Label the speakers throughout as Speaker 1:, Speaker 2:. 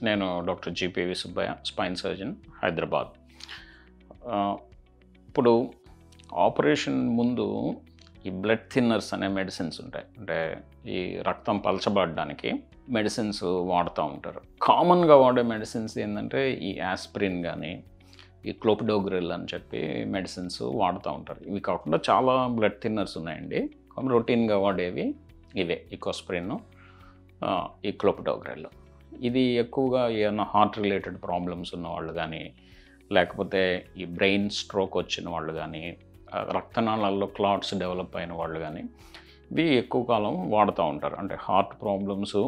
Speaker 1: నేను doctor జీపీవి Subbaiah, spine surgeon, Hyderabad. ఇప్పుడు operation ముందు ఈ బ్లడ్ థిన్నర్స్ అనే మెడిసిన్స్ ఉంటాయి. అంటే ఈ రక్తం పలచబడడానికి మెడిసిన్స్ వాడుతూ ఉంటారు. కామన్గా వాడే మెడిసిన్స్ ఏంటంటే ఈ యాస్పిరిన్ కానీ, ఈ క్లోపిడోగ్రిల్ అని చెప్పి మెడిసిన్స్ వాడుతూ ఉంటారు. ఇవి కాకుండా చాలా బ్లడ్ థిన్నర్స్ ఉన్నాయండి. రొటీన్గా వాడేవి ఇవే, ఈకోస్ప్రిన్, ఈ క్లోపిడోగ్రిల్. ఇది ఎక్కువగా ఏమైనా హార్ట్ రిలేటెడ్ ప్రాబ్లమ్స్ ఉన్నవాళ్ళు కానీ, లేకపోతే ఈ బ్రెయిన్ స్ట్రోక్ వచ్చిన వాళ్ళు కానీ, రక్తనాళాల్లో క్లాట్స్ డెవలప్ అయిన వాళ్ళు కానీ ఇవి ఎక్కువ కాలం వాడుతూ ఉంటారు. అంటే హార్ట్ ప్రాబ్లమ్స్,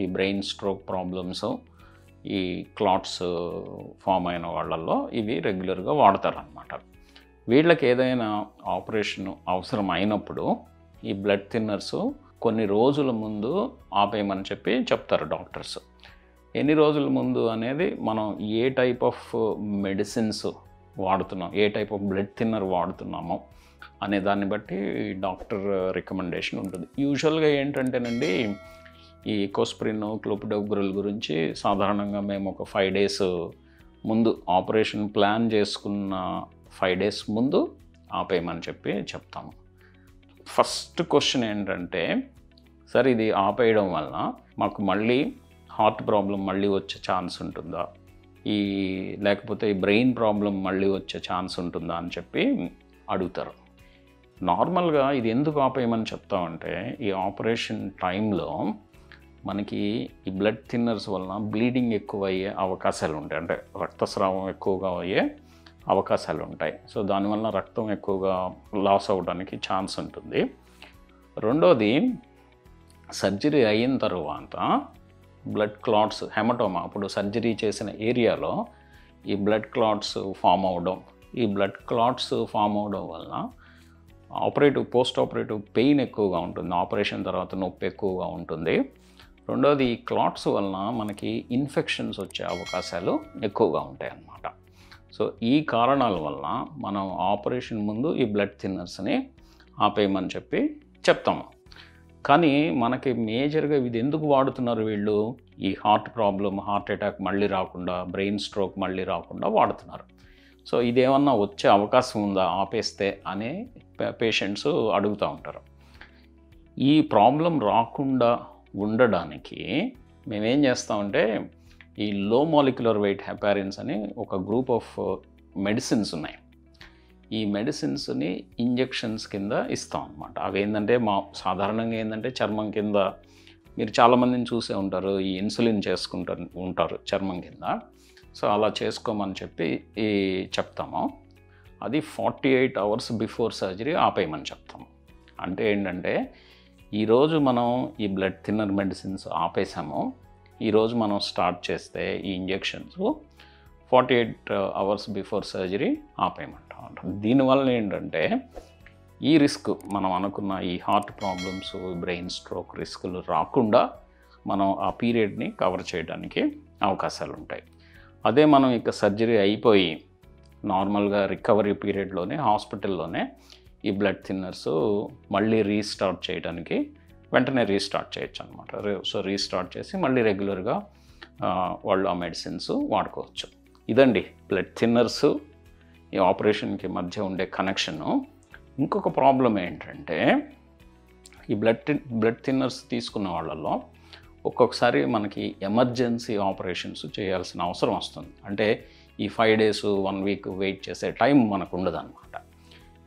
Speaker 1: ఈ బ్రెయిన్ స్ట్రోక్ ప్రాబ్లమ్స్, ఈ క్లాట్స్ ఫామ్ అయిన వాళ్ళల్లో ఇవి రెగ్యులర్గా వాడతారు అన్నమాట. వీళ్ళకి ఏదైనా ఆపరేషన్ అవసరం అయినప్పుడు ఈ బ్లడ్ థిన్నర్స్ కొన్ని రోజుల ముందు ఆపేయమని చెప్పి చెప్తారు డాక్టర్స్. ఎన్ని రోజుల ముందు అనేది మనం ఏ టైప్ ఆఫ్ మెడిసిన్స్ వాడుతున్నాం, ఏ టైప్ ఆఫ్ బ్లడ్ థిన్నర్ వాడుతున్నామో అనే దాన్ని బట్టి డాక్టర్ రికమెండేషన్ ఉంటుంది. యూజువల్గా ఏంటంటేనండి, ఈ ఈకోస్ప్రిన్, క్లోపిడోగ్రిల్ గురించి సాధారణంగా మేము ఒక 5 days ముందు ఆపరేషన్ ప్లాన్ చేసుకున్న 5 days ముందు ఆపేయమని చెప్పి చెప్తాము. ఫస్ట్ క్వశ్చన్ ఏంటంటే, సార్ ఇది ఆపేయడం వలన మాకు మళ్ళీ హార్ట్ ప్రాబ్లం మళ్ళీ వచ్చే ఛాన్స్ ఉంటుందా, లేకపోతే ఈ బ్రెయిన్ ప్రాబ్లం మళ్ళీ వచ్చే ఛాన్స్ ఉంటుందా అని చెప్పి అడుగుతారు. నార్మల్గా ఇది ఎందుకు ఆపేయమని చెప్తామంటే, ఈ ఆపరేషన్ టైంలో మనకి ఈ బ్లడ్ థిన్నర్స్ వలన బ్లీడింగ్ ఎక్కువ అయ్యే అవకాశాలు ఉంటాయి. అంటే రక్తస్రావం ఎక్కువగా అయ్యే అవకాశాలు ఉంటాయి. సో దానివల్ల రక్తం ఎక్కువగా లాస్ అవ్వడానికి ఛాన్స్ ఉంటుంది. రెండోది, సర్జరీ అయిన తర్వాత బ్లడ్ క్లాట్స్, హెమటోమా, అప్పుడు సర్జరీ చేసిన ఏరియాలో ఈ బ్లడ్ క్లాట్స్ ఫామ్ అవ్వడం, ఈ బ్లడ్ క్లాట్స్ ఫామ్ అవ్వడం వలన పోస్ట్ ఆపరేటివ్ పెయిన్ ఎక్కువగా ఉంటుంది. ఆపరేషన్ తర్వాత నొప్పి ఎక్కువగా ఉంటుంది. రెండోది, ఈ క్లాట్స్ వలన మనకి ఇన్ఫెక్షన్స్ వచ్చే అవకాశాలు ఎక్కువగా ఉంటాయి అన్నమాట. సో ఈ కారణాల వలన మనం ఆపరేషన్ ముందు ఈ బ్లడ్ థిన్నర్స్ని ఆపేయమని చెప్పి చెప్తాము. కానీ మనకి మేజర్గా ఇది ఎందుకు వాడుతున్నారు వీళ్ళు, ఈ హార్ట్ ప్రాబ్లం, హార్ట్ అటాక్ మళ్ళీ రాకుండా, బ్రెయిన్ స్ట్రోక్ మళ్ళీ రాకుండా వాడుతున్నారు. సో ఇదేమన్నా వచ్చే అవకాశం ఉందా ఆపేస్తే అనే పేషెంట్స్ అడుగుతూ ఉంటారు. ఈ ప్రాబ్లం రాకుండా ఉండడానికి మేమేం చేస్తామంటే, ఈ లో మాలిక్యులర్ వెయిట్ హెపారిన్స్ అని ఒక గ్రూప్ ఆఫ్ మెడిసిన్స్ ఉన్నాయి. ఈ మెడిసిన్స్ని ఇంజెక్షన్స్ కింద ఇస్తాం అన్నమాట. అవి ఏంటంటే సాధారణంగా ఏంటంటే చర్మం కింద, మీరు చాలామందిని చూసే ఉంటారు, ఈ ఇన్సులిన్ ఉంటారు చర్మం కింద. సో అలా చేసుకోమని చెప్పి చెప్తాము. అది 48 hours బిఫోర్ సర్జరీ ఆపేయమని చెప్తాము. అంటే ఏంటంటే, ఈరోజు మనం ఈ బ్లడ్ థిన్నర్ మెడిసిన్స్ ఆపేసాము, ఈరోజు మనం స్టార్ట్ చేస్తే ఈ ఇంజెక్షన్స్ 48 hours బిఫోర్ సర్జరీ ఆపేయమంటాం. దీనివల్ల ఏంటంటే, ఈ రిస్క్ మనం అనుకున్న ఈ హార్ట్ ప్రాబ్లమ్స్, బ్రెయిన్ స్ట్రోక్ రిస్కులు రాకుండా మనం ఆ పీరియడ్ని కవర్ చేయడానికి అవకాశాలు ఉంటాయి. అదే మనం ఇక సర్జరీ అయిపోయి నార్మల్గా రికవరీ పీరియడ్లోనే హాస్పిటల్లోనే ఈ బ్లడ్ థిన్నర్స్ మళ్ళీ రీస్టార్ట్ చేయడానికి వెంటనే రీస్టార్ట్ చేయొచ్చు అనమాట. సో రీస్టార్ట్ చేసి మళ్ళీ రెగ్యులర్గా వాళ్ళు ఆ మెడిసిన్స్ వాడుకోవచ్చు. ఇదండి బ్లడ్ థిన్నర్స్ ఈ ఆపరేషన్కి మధ్య ఉండే కనెక్షను. ఇంకొక ప్రాబ్లం ఏంటంటే, ఈ బ్లడ్ థిన్నర్స్ తీసుకున్న వాళ్ళల్లో ఒక్కొక్కసారి మనకి ఎమర్జెన్సీ ఆపరేషన్స్ చేయాల్సిన అవసరం వస్తుంది. అంటే ఈ 5 days 1 week వెయిట్ చేసే టైం మనకు ఉండదు అనమాట.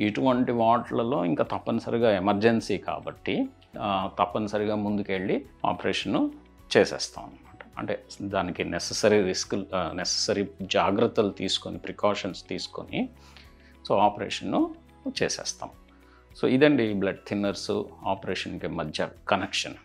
Speaker 1: ఇటువంటి వాటిలలో ఇంకా తప్పనిసరిగా ఎమర్జెన్సీ కాబట్టి తప్పనిసరిగా ముందుకెళ్ళి ఆపరేషను చేసేస్తాం అనమాట. అంటే దానికి నెససరీ జాగ్రత్తలు తీసుకొని, ప్రికాషన్స్ తీసుకొని సో ఆపరేషన్ను చేసేస్తాం. సో ఇదండి బ్లడ్ థిన్నర్స్ ఆపరేషన్కి మధ్య కనెక్షన్.